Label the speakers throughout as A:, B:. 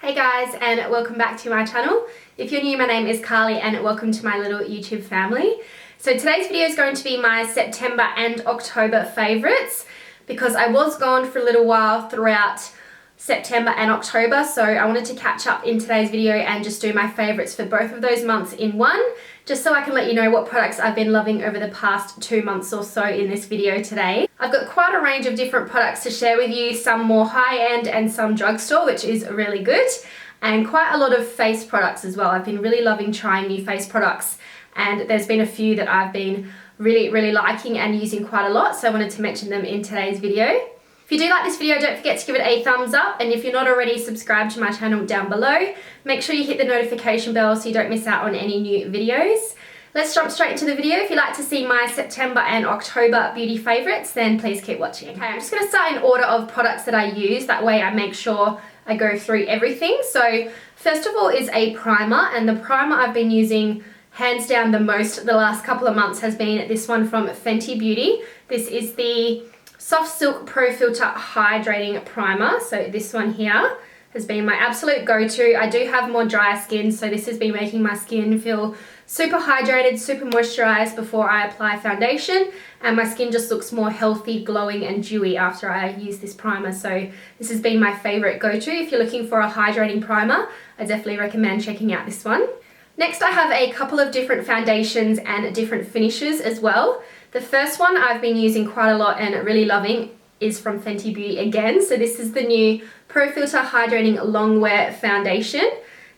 A: Hey guys, and welcome back to my channel. If you're new, my name is Carly and welcome to my little YouTube family. So today's video is going to be my September and October favourites because I was gone for a little while throughout September and October, so I wanted to catch up in today's video and just do my favourites for both of those months in one, just so I can let you know what products I've been loving over the past 2 months or so in this video today. I've got quite a range of different products to share with you, some more high-end and some drugstore, which is really good, and quite a lot of face products as well. I've been really loving trying new face products, and there's been a few that I've been really liking and using quite a lot, so I wanted to mention them in today's video. If you do like this video, don't forget to give it a thumbs up, and if you're not already subscribed to my channel down below, make sure you hit the notification bell so you don't miss out on any new videos. Let's jump straight into the video. If you'd like to see my September and October beauty favourites, then please keep watching. Okay, I'm just going to start in order of products that I use, that way I make sure I go through everything. So first of all is a primer, and the primer I've been using hands down the most the last couple of months has been this one from Fenty Beauty. This is the Soft Silk Pro Filter Hydrating Primer. So this one here has been my absolute go-to. I do have more dry skin, so this has been making my skin feel super hydrated, super moisturized before I apply foundation, and my skin just looks more healthy, glowing and dewy after I use this primer. So this has been my favorite go-to. If you're looking for a hydrating primer, I definitely recommend checking out this one. Next, I have a couple of different foundations and different finishes as well. The first one I've been using quite a lot and really loving is from Fenty Beauty again. So this is the new Pro Filter Hydrating Longwear Foundation.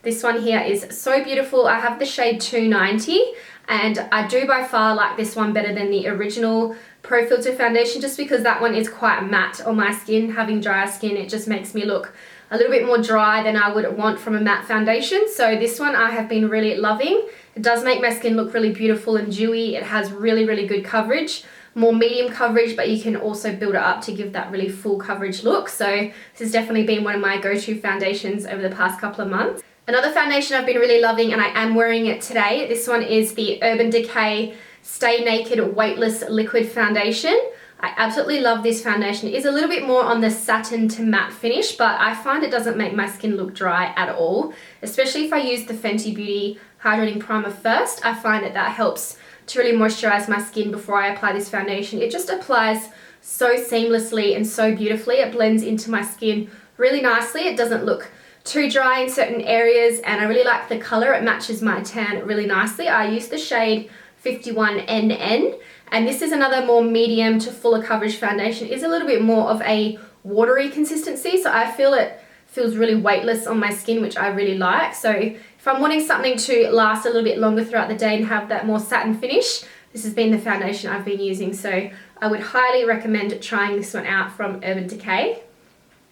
A: This one here is so beautiful. I have the shade 290, and I do by far like this one better than the original Pro Filter foundation, just because that one is quite matte on my skin. Having drier skin, it just makes me look a little bit more dry than I would want from a matte foundation. So this one I have been really loving. It does make my skin look really beautiful and dewy. It has really good coverage, more medium coverage, but you can also build it up to give that really full coverage look. So this has definitely been one of my go-to foundations over the past couple of months. Another foundation I've been really loving, and I am wearing it today, this one is the Urban Decay Stay Naked Weightless Liquid Foundation. I absolutely love this foundation. It is a little bit more on the satin to matte finish, but I find it doesn't make my skin look dry at all, especially if I use the Fenty Beauty Hydrating Primer first. I find that helps to really moisturize my skin before I apply this foundation. It just applies so seamlessly and so beautifully. It blends into my skin really nicely. It doesn't look too dry in certain areas, and I really like the color. It matches my tan really nicely. I use the shade 51NN, and this is another more medium to fuller coverage foundation. It is a little bit more of a watery consistency, so I feel it feels really weightless on my skin, which I really like. So if I'm wanting something to last a little bit longer throughout the day and have that more satin finish, this has been the foundation I've been using. So I would highly recommend trying this one out from Urban Decay.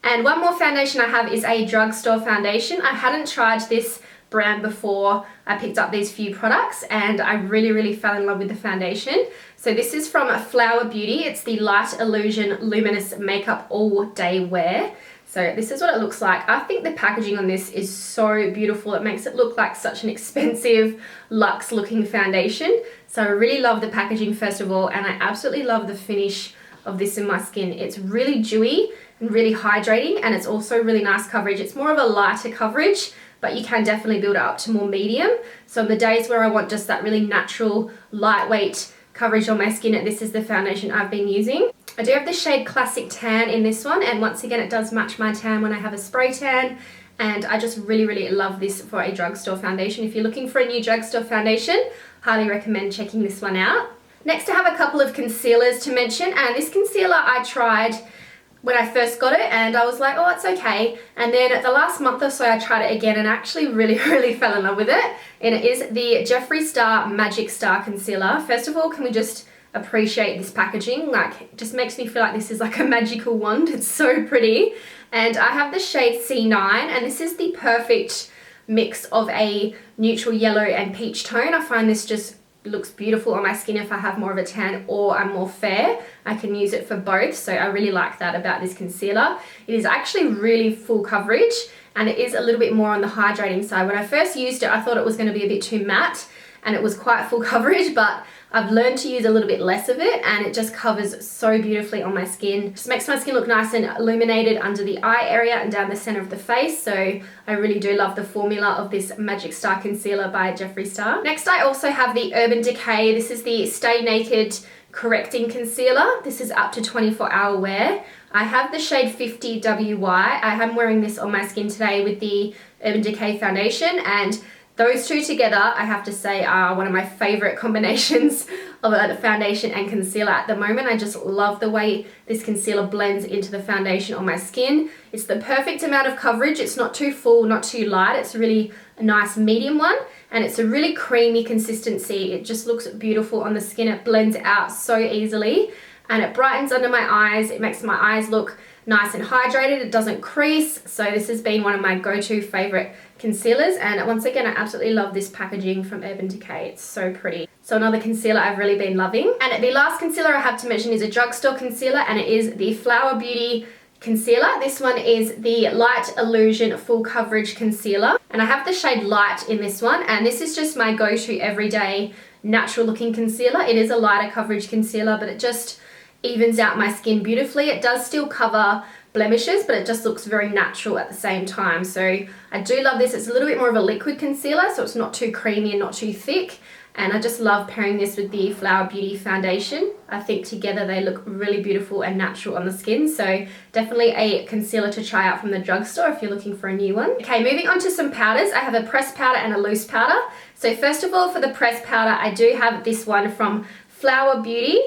A: And one more foundation I have is a drugstore foundation. I hadn't tried this brand before I picked up these few products, and I really fell in love with the foundation. So this is from Flower Beauty. It's the Light Illusion Luminous Makeup All Day Wear. So this is what it looks like. I think the packaging on this is so beautiful. It makes it look like such an expensive luxe looking foundation. So I really love the packaging first of all, and I absolutely love the finish of this in my skin. It's really dewy and really hydrating, and it's also really nice coverage. It's more of a lighter coverage, but you can definitely build it up to more medium. So on the days where I want just that really natural, lightweight coverage on my skin, this is the foundation I've been using. I do have the shade Classic Tan in this one, and once again it does match my tan when I have a spray tan, and I just really love this for a drugstore foundation. If you're looking for a new drugstore foundation, highly recommend checking this one out. Next, I have a couple of concealers to mention, and this concealer I tried when I first got it and I was like, oh, it's okay. And then the last month or so I tried it again and actually really fell in love with it. And it is the Jeffree Star Magic Star Concealer. First of all, can we just appreciate this packaging? Like, it just makes me feel like this is like a magical wand. It's so pretty. And I have the shade C9, and this is the perfect mix of a neutral yellow and peach tone. I find this just looks beautiful on my skin if I have more of a tan or I'm more fair. I can use it for both, so I really like that about this concealer. It is actually really full coverage, and it is a little bit more on the hydrating side. When I first used it, I thought it was going to be a bit too matte, and it was quite full coverage, but I've learned to use a little bit less of it, and it just covers so beautifully on my skin. Just makes my skin look nice and illuminated under the eye area and down the center of the face. So I really do love the formula of this Magic Star Concealer by Jeffree Star. Next, I also have the Urban Decay. This is the Stay Naked Correcting Concealer. This is up to 24-hour wear. I have the shade 50 WY. I am wearing this on my skin today with the Urban Decay foundation, and those two together, I have to say, are one of my favorite combinations of a foundation and concealer at the moment. I just love the way this concealer blends into the foundation on my skin. It's the perfect amount of coverage. It's not too full, not too light. It's really a nice medium one, and it's a really creamy consistency. It just looks beautiful on the skin. It blends out so easily, and it brightens under my eyes. It makes my eyes look nice and hydrated. It doesn't crease. So this has been one of my go-to favorite concealers, and once again, I absolutely love this packaging from Urban Decay. It's so pretty. So another concealer I've really been loving. And the last concealer I have to mention is a drugstore concealer, and it is the Flower Beauty concealer. This one is the Light Illusion Full Coverage Concealer, and I have the shade Light in this one, and this is just my go-to everyday natural looking concealer. It is a lighter coverage concealer, but it just evens out my skin beautifully. It does still cover blemishes, but it just looks very natural at the same time. So I do love this. It's a little bit more of a liquid concealer, so it's not too creamy and not too thick. And I just love pairing this with the Flower Beauty foundation. I think together they look really beautiful and natural on the skin. So definitely a concealer to try out from the drugstore if you're looking for a new one. Okay, moving on to some powders. I have a pressed powder and a loose powder. So first of all, for the pressed powder, I do have this one from Flower Beauty.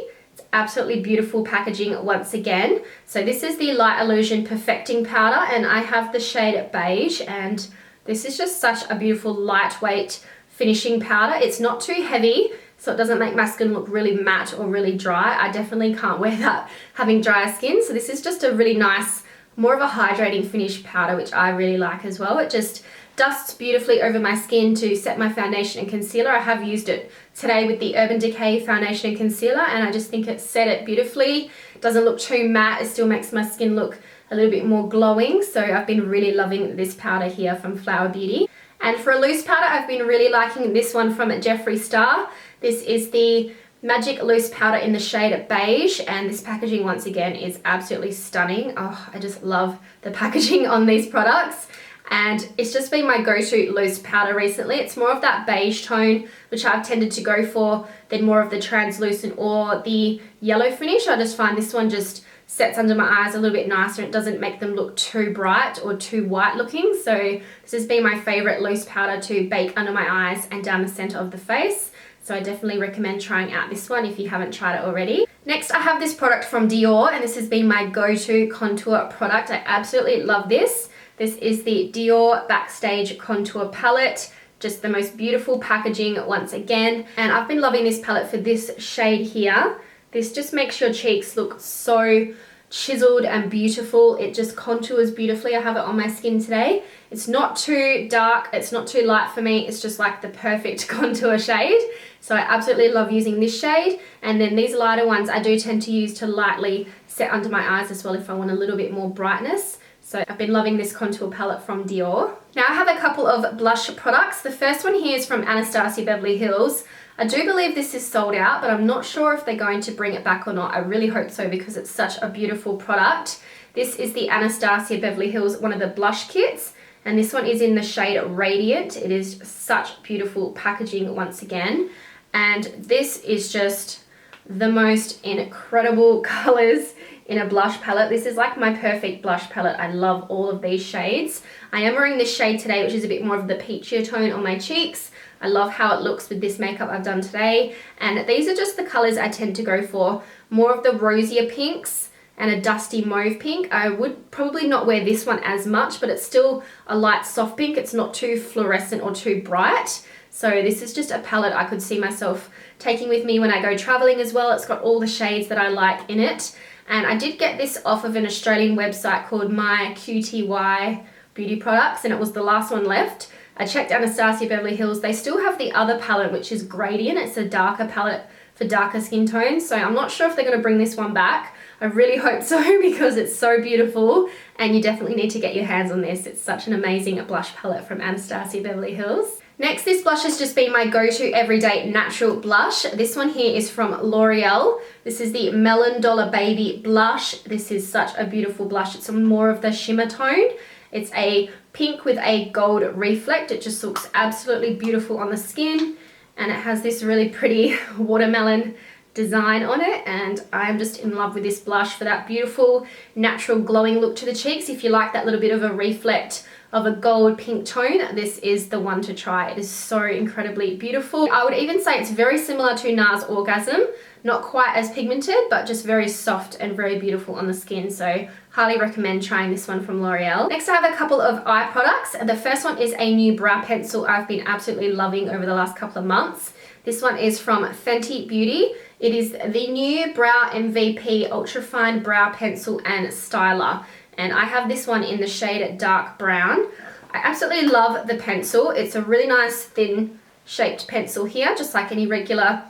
A: Absolutely beautiful packaging once again. So this is the Light Illusion Perfecting Powder, and I have the shade Beige, and this is just such a beautiful lightweight finishing powder. It's not too heavy, so it doesn't make my skin look really matte or really dry. I definitely can't wear that having dry skin. So this is just a really nice, more of a hydrating finish powder, which I really like as well. It just dusts beautifully over my skin to set my foundation and concealer. I have used it today with the Urban Decay foundation and concealer, and I just think it set it beautifully. It doesn't look too matte. It still makes my skin look a little bit more glowing. So I've been really loving this powder here from Flower Beauty. And for a loose powder, I've been really liking this one from Jeffree Star. This is the Magic Loose Powder in the shade Beige, and this packaging once again is absolutely stunning. Oh, I just love the packaging on these products. And it's just been my go-to loose powder recently. It's more of that beige tone, which I've tended to go for, than more of the translucent or the yellow finish. I just find this one just sets under my eyes a little bit nicer. It doesn't make them look too bright or too white looking. So this has been my favorite loose powder to bake under my eyes and down the center of the face. So I definitely recommend trying out this one if you haven't tried it already. Next, I have this product from Dior, and this has been my go-to contour product. I absolutely love this. This is the Dior Backstage Contour Palette. Just the most beautiful packaging once again. And I've been loving this palette for this shade here. This just makes your cheeks look so chiseled and beautiful. It just contours beautifully. I have it on my skin today. It's not too dark. It's not too light for me. It's just like the perfect contour shade. So I absolutely love using this shade. And then these lighter ones I do tend to use to lightly set under my eyes as well if I want a little bit more brightness. So I've been loving this contour palette from Dior. Now I have a couple of blush products. The first one here is from Anastasia Beverly Hills. I do believe this is sold out, but I'm not sure if they're going to bring it back or not. I really hope so because it's such a beautiful product. This is the Anastasia Beverly Hills, one of the blush kits, and this one is in the shade Radiant. It is such beautiful packaging once again, and this is just the most incredible colors in a blush palette. This is like my perfect blush palette. I love all of these shades. I am wearing this shade today, which is a bit more of the peachier tone on my cheeks. I love how it looks with this makeup I've done today. And these are just the colors I tend to go for. More of the rosier pinks and a dusty mauve pink. I would probably not wear this one as much, but it's still a light soft pink. It's not too fluorescent or too bright. So this is just a palette I could see myself taking with me when I go traveling as well. It's got all the shades that I like in it. And I did get this off of an Australian website called My QTY Beauty Products, and it was the last one left. I checked Anastasia Beverly Hills. They still have the other palette, which is Gradient. It's a darker palette for darker skin tones. So I'm not sure if they're going to bring this one back. I really hope so because it's so beautiful and you definitely need to get your hands on this. It's such an amazing blush palette from Anastasia Beverly Hills. Next, this blush has just been my go-to everyday natural blush. This one here is from L'Oreal. This is the Melon Dollar Baby blush. This is such a beautiful blush. It's more of the shimmer tone. It's a pink with a gold reflect. It just looks absolutely beautiful on the skin, and it has this really pretty watermelon design on it, and I'm just in love with this blush for that beautiful natural glowing look to the cheeks. If you like that little bit of a reflect of a gold pink tone, this is the one to try. It is so incredibly beautiful. I would even say it's very similar to NARS Orgasm, not quite as pigmented, but just very soft and very beautiful on the skin. So highly recommend trying this one from L'Oreal. Next, I have a couple of eye products. The first one is a new brow pencil I've been absolutely loving over the last couple of months. This one is from Fenty Beauty. It is the new Brow MVP Ultra Fine Brow Pencil and Styler. And I have this one in the shade dark brown. I absolutely love the pencil. It's a really nice thin shaped pencil here, just like any regular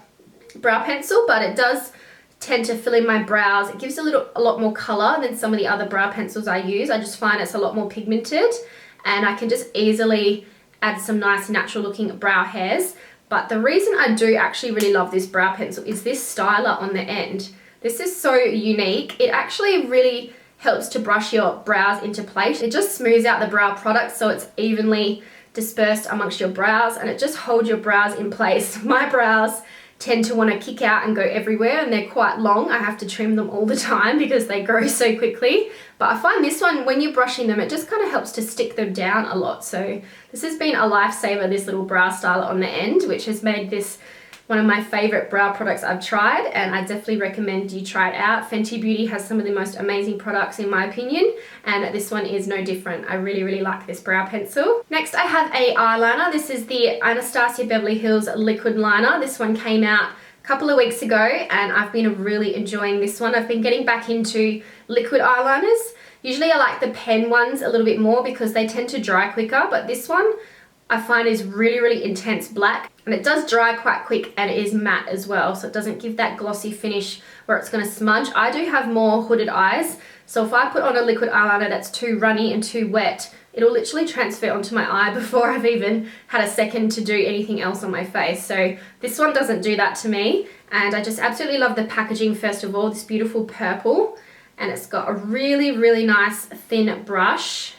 A: brow pencil, but it does tend to fill in my brows. It gives a lot more color than some of the other brow pencils I use. I just find it's a lot more pigmented, and I can just easily add some nice natural looking brow hairs. But the reason I do actually really love this brow pencil is this styler on the end. This is so unique. It actually really helps to brush your brows into place. It just smooths out the brow product so it's evenly dispersed amongst your brows, and it just holds your brows in place. My brows tend to want to kick out and go everywhere, and they're quite long. I have to trim them all the time because they grow so quickly. But I find this one, when you're brushing them, it just kind of helps to stick them down a lot. So this has been a lifesaver, this little brow styler on the end, which has made this one of my favorite brow products I've tried, and I definitely recommend you try it out. Fenty Beauty has some of the most amazing products in my opinion, and this one is no different. I really, really like this brow pencil. Next, I have a eyeliner. This is the Anastasia Beverly Hills Liquid Liner. This one came out a couple of weeks ago, and I've been really enjoying this one. I've been getting back into liquid eyeliners. Usually I like the pen ones a little bit more because they tend to dry quicker, but this one I find is really, really intense black, and it does dry quite quick, and it is matte as well, so it doesn't give that glossy finish where it's going to smudge. I do have more hooded eyes, so if I put on a liquid eyeliner that's too runny and too wet, it'll literally transfer onto my eye before I've even had a second to do anything else on my face. So this one doesn't do that to me, and I just absolutely love the packaging. First of all, this beautiful purple, and it's got a really, really nice thin brush,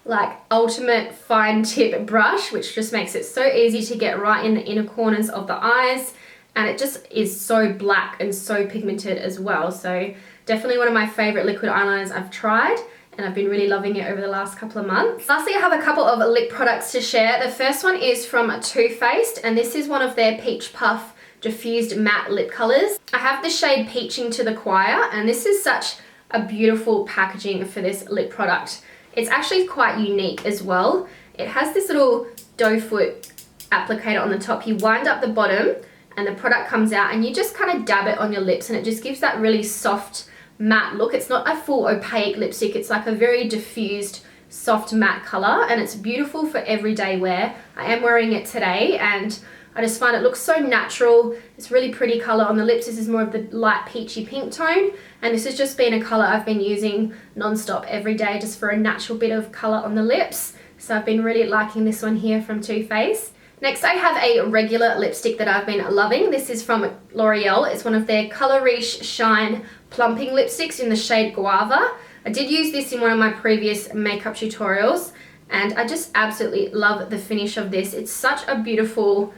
A: like ultimate fine tip brush, which just makes it so easy to get right in the inner corners of the eyes, and it just is so black and so pigmented as well. So definitely one of my favorite liquid eyeliners I've tried, and I've been really loving it over the last couple of months. Lastly, I have a couple of lip products to share. The first one is from Too Faced, and this is one of their Peach Puff Diffused Matte Lip Colors. I have the shade Peaching to the Choir, and this is such a beautiful packaging for this lip product. It's actually quite unique as well. It has this little doe foot applicator on the top. You wind up the bottom and the product comes out, and you just kind of dab it on your lips, and it just gives that really soft matte look. It's not a full opaque lipstick. It's like a very diffused soft matte color, and it's beautiful for everyday wear. I am wearing it today, and I just find it looks so natural. It's really pretty color on the lips. This is more of the light peachy pink tone, and this has just been a color I've been using non-stop every day just for a natural bit of color on the lips. So I've been really liking this one here from Too Faced. Next, I have a regular lipstick that I've been loving. This is from L'Oreal. It's one of their Color Riche Shine Plumping Lipsticks in the shade Guava. I did use this in one of my previous makeup tutorials, and I just absolutely love the finish of this. It's such a beautiful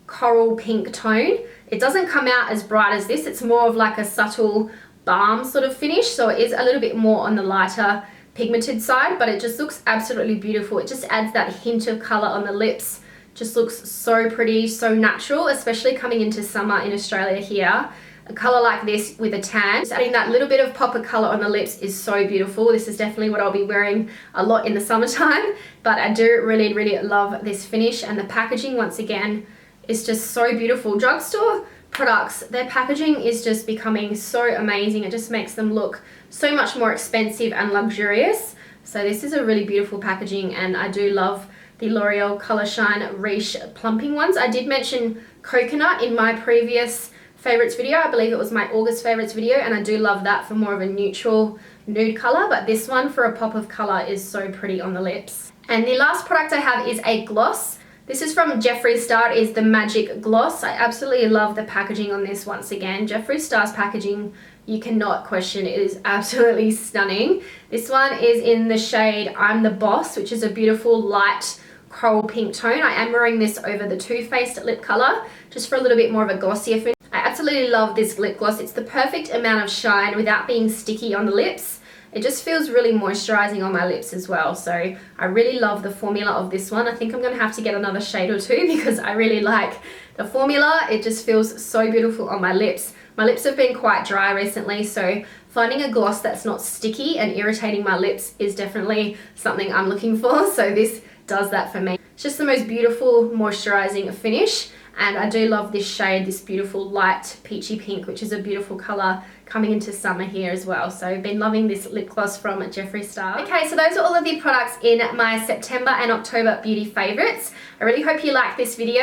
A: coral pink tone. It doesn't come out as bright as this. It's more of like a subtle balm sort of finish, so it is a little bit more on the lighter pigmented side, but it just looks absolutely beautiful. It just adds that hint of color on the lips. Just looks so pretty, so natural, especially coming into summer in Australia here. A color like this with a tan, just adding that little bit of pop of color on the lips is so beautiful. This is definitely what I'll be wearing a lot in the summertime, but I do really, really love this finish, and the packaging once again is just so beautiful. Drugstore products, their packaging is just becoming so amazing. It just makes them look so much more expensive and luxurious. So this is a really beautiful packaging, and I do love the L'Oreal Color Shine Riche plumping ones. I did mention coconut in my previous favorites video. I believe it was my August favorites video, and I do love that for more of a neutral nude color, but this one for a pop of color is so pretty on the lips. And the last product I have is a gloss. This is from Jeffree Star. It is the Magic Gloss. I absolutely love the packaging on this once again. Jeffree Star's packaging, you cannot question. It is absolutely stunning. This one is in the shade I'm the Boss, which is a beautiful light coral pink tone. I am wearing this over the Too Faced lip color, just for a little bit more of a glossier finish. I absolutely love this lip gloss. It's the perfect amount of shine without being sticky on the lips. It just feels really moisturizing on my lips as well. So I really love the formula of this one. I think I'm going to have to get another shade or two because I really like the formula. It just feels so beautiful on my lips. My lips have been quite dry recently, so finding a gloss that's not sticky and irritating my lips is definitely something I'm looking for. So this does that for me. It's just the most beautiful moisturizing finish. And I do love this shade, this beautiful light peachy pink, which is a beautiful color coming into summer here as well. So I've been loving this lip gloss from Jeffree Star. Okay, so those are all of the products in my September and October beauty favorites. I really hope you liked this video.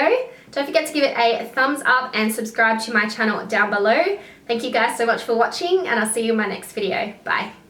A: Don't forget to give it a thumbs up and subscribe to my channel down below. Thank you guys so much for watching, and I'll see you in my next video. Bye.